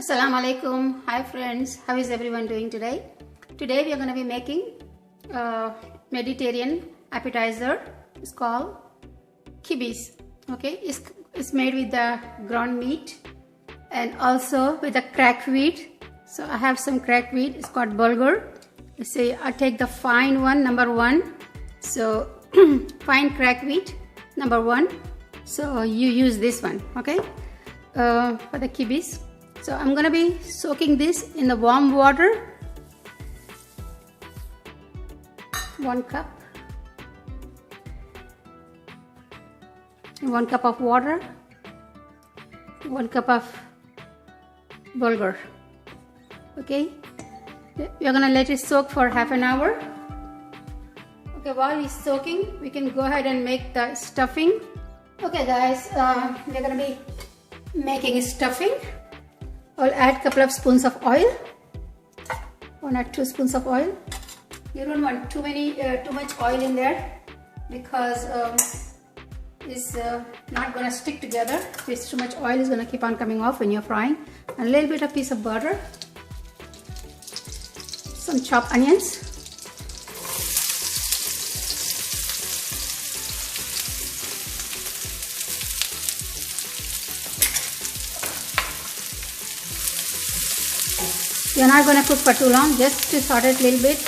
Assalamu alaikum. Hi friends, how is everyone doing today? Today we are going to be making Mediterranean appetizer. It's called kibbeh. Okay, it's made with the ground meat and also with the cracked wheat. So I have some cracked wheat. It's called bulgur. Let's say I take the fine one, number one. So fine cracked wheat, number one. So you use this one, okay, for the kibbeh. So I'm gonna be soaking this in the warm water. 1 cup. 1 cup of water. 1 cup of bulgur. Okay. We're gonna let it soak for half an hour. Okay, while it's soaking, we can go ahead and make the stuffing. Okay guys, we're gonna be making stuffing. I'll add a couple of spoons of oil. 1 or 2 spoons of oil. You don't want too much oil in there because it's not gonna stick together. If it's too much oil, is gonna keep on coming off when you're frying. And a little bit of piece of butter. Some chopped onions. You're not going to cook for too long, just to saute it a little bit.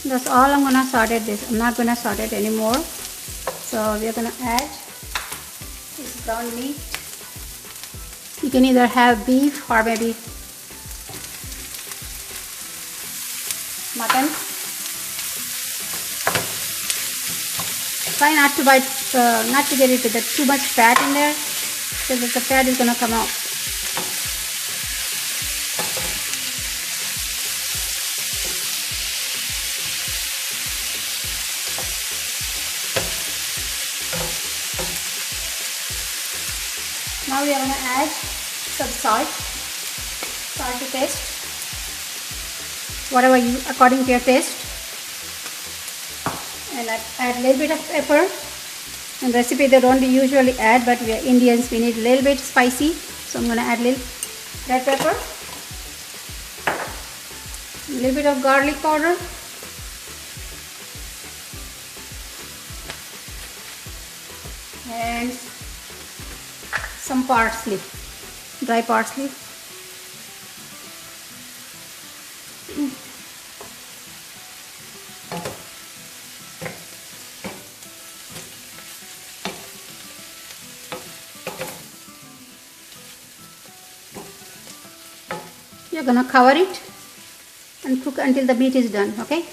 That's all I'm gonna saute this. I'm not gonna saute it anymore. So we're gonna add this ground meat. You can either have beef or maybe mutton. Try not to get it with too much fat in there, because the fat is gonna come out. Now we are going to add some salt to taste, whatever you, according to your taste, and add a little bit of pepper. In recipe they don't usually add, but we are Indians, we need a little bit spicy, so I'm going to add a little red pepper, a little bit of garlic powder, and some parsley, dry parsley. You're gonna cover it and cook until the meat is done, okay?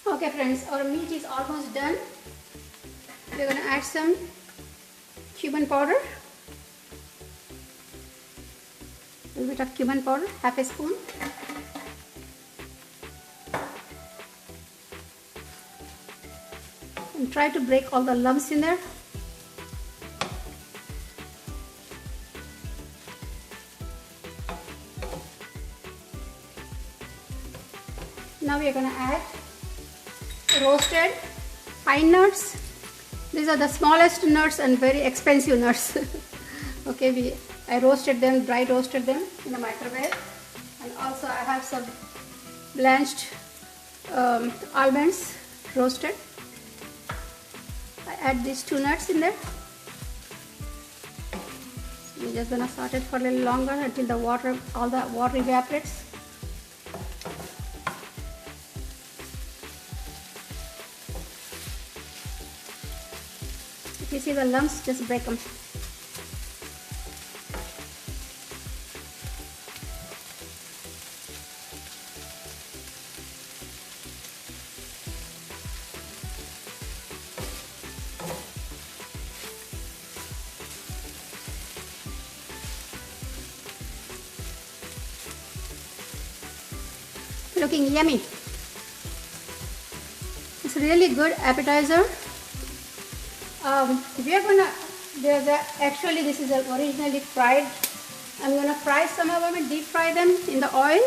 Okay friends, our meat is almost done. We're going to add some cumin powder. A little bit of cumin powder, half a spoon. And try to break all the lumps in there. Now we are going to add roasted pine nuts. These are the smallest nuts and very expensive nuts. Okay, I roasted them, dry roasted them in the microwave. And also I have some blanched almonds roasted. I add these 2 nuts in there. So we're just gonna saute it for a little longer until all the water evaporates. If you see the lumps, just break them. Looking yummy. It's really good appetizer. We are gonna, actually this is originally fried. I'm gonna fry some of them and deep fry them in the oil,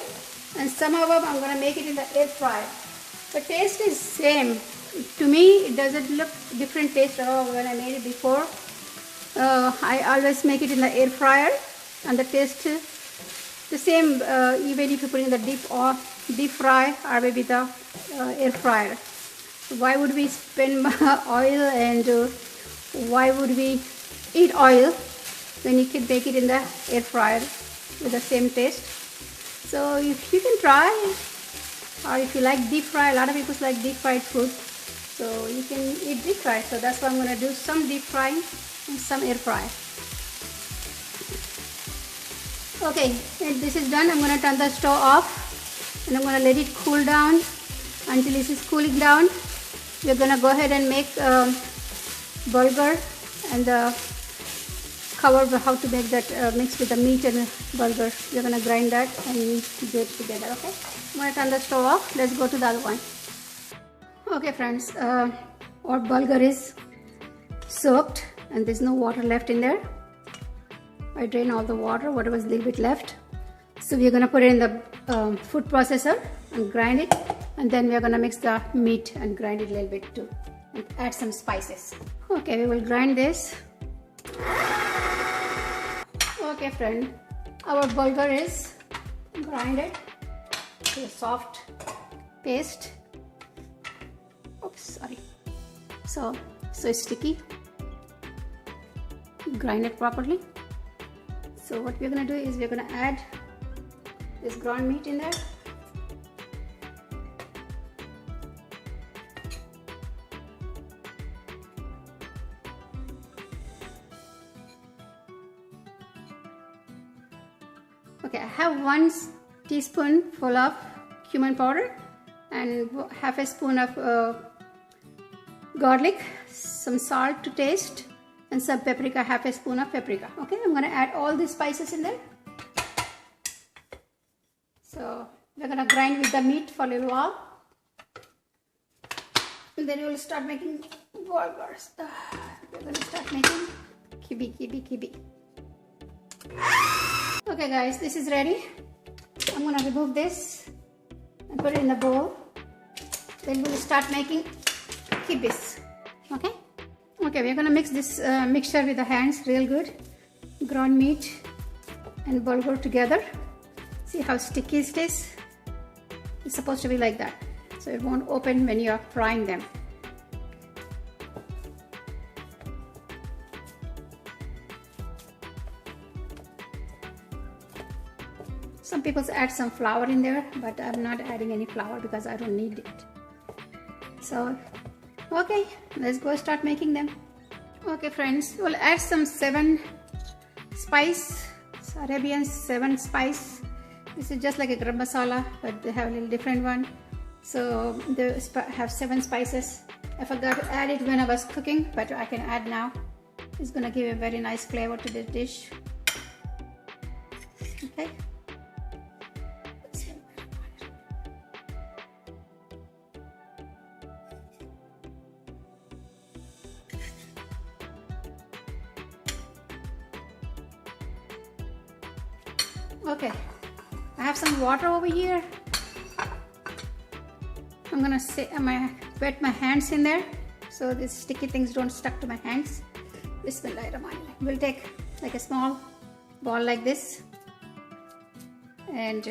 and some of them I'm gonna make it in the air fryer. The taste is same. To me, it doesn't look different taste at all when I made it before. I always make it in the air fryer, and the taste the same even if you put in the deep fry or maybe the air fryer. So why would we spend oil, and why would we eat oil when you can make it in the air fryer with the same taste? So if you can try, or if you like deep fry, a lot of people like deep fried food, so you can eat deep fry. So that's why I'm going to do some deep frying and some air fry. Okay, and this is done. I'm going to turn the stove off, and I'm going to let it cool down until this is cooling down. We're going to go ahead and make bulgur, and cover how to make that mix with the meat and bulgur. We're going to grind that and do it together. Okay, I'm going to turn the stove off. Let's go to the other one. Okay friends, our bulgur is soaked and there's no water left in there. I drain all the water, whatever is a little bit left. So we're going to put it in the food processor and grind it, and then we're going to mix the meat and grind it a little bit too, and add some spices. Okay, we will grind this. Okay friend, our bulgur is grinded to a soft paste. Oops, sorry. So sticky. Grind it properly. So what we're going to do is we're going to add this ground meat in there. Okay, I have 1 teaspoon full of cumin powder and half a spoon of garlic, some salt to taste, and some paprika, half a spoon of paprika. Okay, I'm going to add all these spices in there. So we're going to grind with the meat for a little while, and then we will start making bulgurs. We're going to start making kibbeh. Okay guys, this is ready. I'm going to remove this and put it in the bowl. Then we'll start making kibbehs. Okay, we're going to mix this mixture with the hands real good. Ground meat and bulgur together. See how sticky it is? It's supposed to be like that, so it won't open when you are frying them. Some people add some flour in there, but I'm not adding any flour because I don't need it. So okay, let's go start making them. Okay friends, we'll add some 7 spice, Arabian 7 spice. This is just like a garam masala, but they have a little different one. So they have 7 spices. I forgot to add it when I was cooking, but I can add now. It's gonna give a very nice flavor to this dish. Okay. Okay, I have some water over here. I'm gonna wet my hands in there so these sticky things don't stuck to my hands. Bismillahirrahmanirrahim. We'll take like a small ball like this, and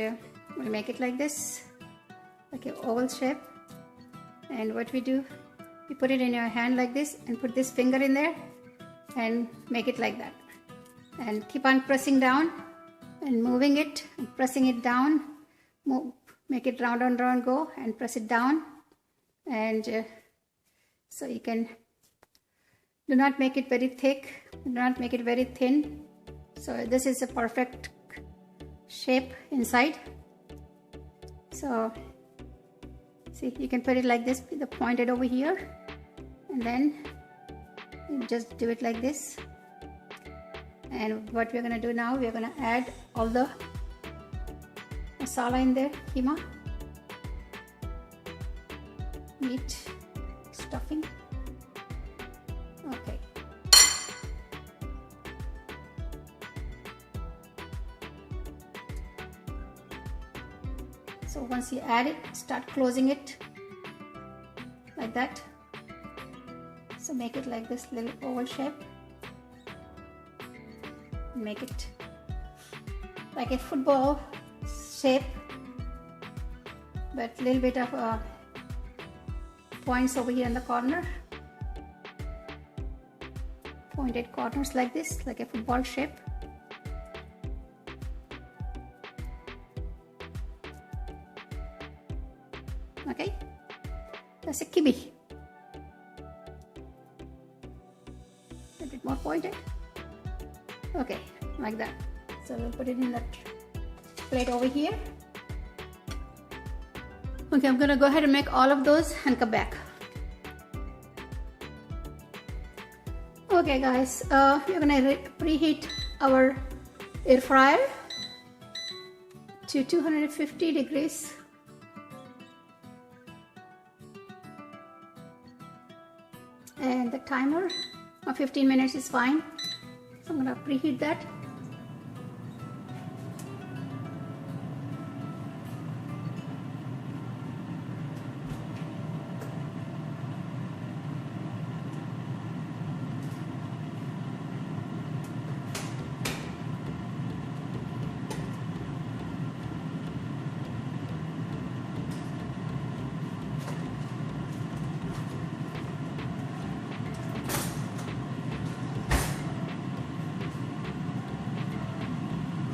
we'll make it like this, like an oval shape. And what we do, you put it in your hand like this and put this finger in there and make it like that, and keep on pressing down and moving it and pressing it down. Make it round and round, go and press it down, and so you can Do not make it very thick, do not make it very thin. So this is a perfect shape inside. So see, you can put it like this, the pointed over here, and then you just do it like this. And what we're gonna do now, we're gonna add all the masala in there, keema, meat, stuffing. Okay. So once you add it, start closing it like that. So make it like this little oval shape. Make it like a football shape, but a little bit of points over here in the corner. Pointed corners like this, like a football shape. Okay, that's a kibbeh. A bit more pointed. Okay, like that. So we'll put it in that plate over here. Okay, I'm gonna go ahead and make all of those and come back. Okay guys, we're gonna preheat our air fryer to 250 degrees. And the timer of 15 minutes is fine. So I'm going to preheat that.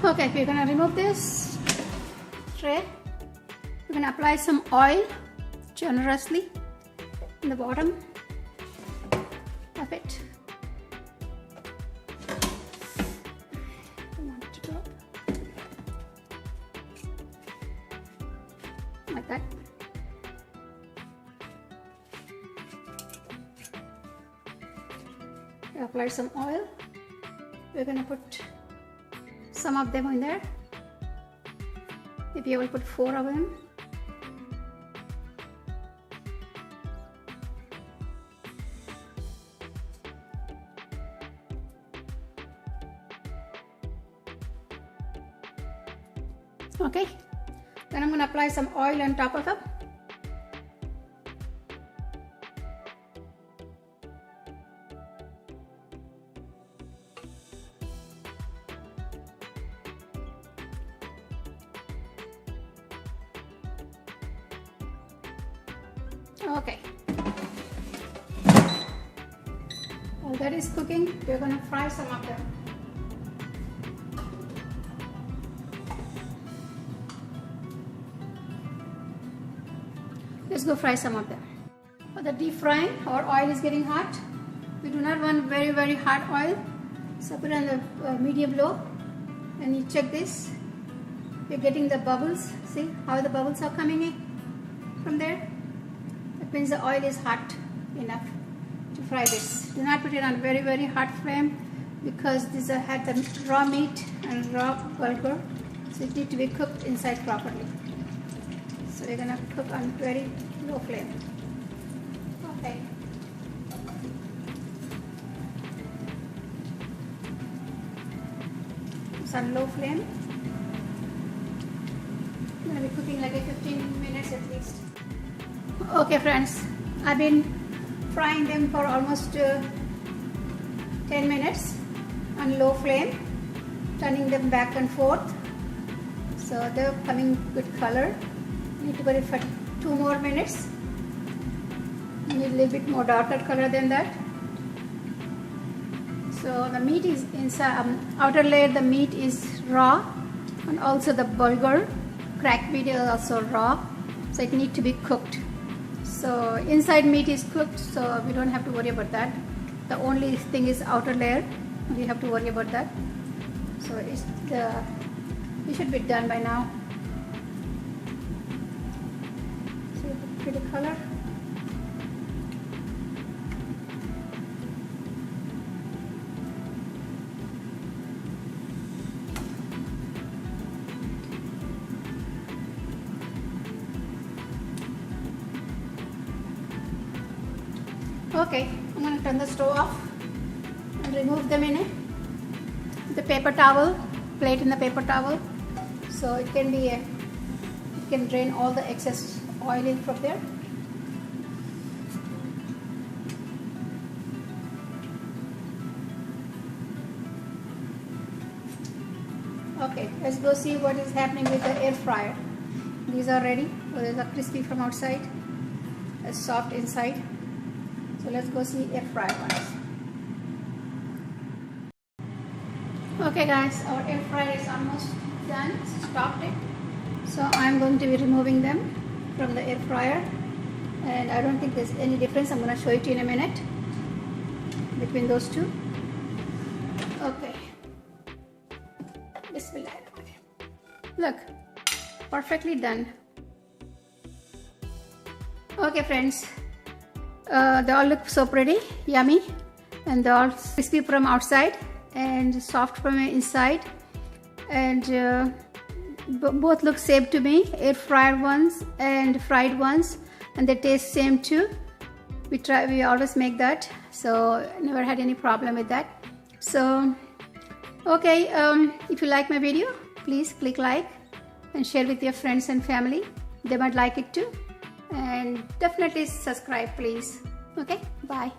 Okay, we're gonna remove this tray. We're gonna apply some oil generously in the bottom of it. I want it to drop like that. Apply some oil. We're gonna put some of them in there. Maybe I will put 4 of them. Okay, then I'm going to apply some oil on top of them. Okay, while that is cooking, we're going to fry some of them. Let's go fry some of them. For the deep frying, our oil is getting hot. We do not want very hot oil, so put it on the medium low, and you check this. You're getting the bubbles. See how the bubbles are coming in from there? That means the oil is hot enough to fry this. Do not put it on very hot flame, because these had the raw meat and raw bulgur, so it needs to be cooked inside properly. So we're gonna cook on very low flame. Okay. It's on low flame. I'm gonna be cooking like a 15 minutes at least. Okay friends, I've been frying them for almost 10 minutes on low flame, turning them back and forth. So they're coming good color. Need to put it for 2 more minutes. Need a little bit more darker color than that. So the meat is inside, outer layer the meat is raw, and also the bulgur, cracked meat is also raw, so it needs to be cooked. So inside meat is cooked, so we don't have to worry about that. The only thing is outer layer. We have to worry about that. So it should be done by now. See the pretty color. Okay, I'm going to turn the stove off and remove them in the paper towel, plate in the paper towel, so it can drain all the excess oil in from there. Okay, let's go see what is happening with the air fryer. These are ready. So these are crispy from outside, soft inside. So let's go see air fryer ones. Okay guys, our air fryer is almost done. Stopped it. So I'm going to be removing them from the air fryer, and I don't think there's any difference. I'm going to show it to you in a minute between those two. Okay. Bismillah. Look, perfectly done. Okay friends, they all look so pretty, yummy, and they're all crispy from outside and soft from inside, and both look same to me, air fried ones and fried ones, and they taste same too. We always make that, so never had any problem with that. So okay, if you like my video, please click like and share with your friends and family. They might like it too, and definitely subscribe please. Okay, bye.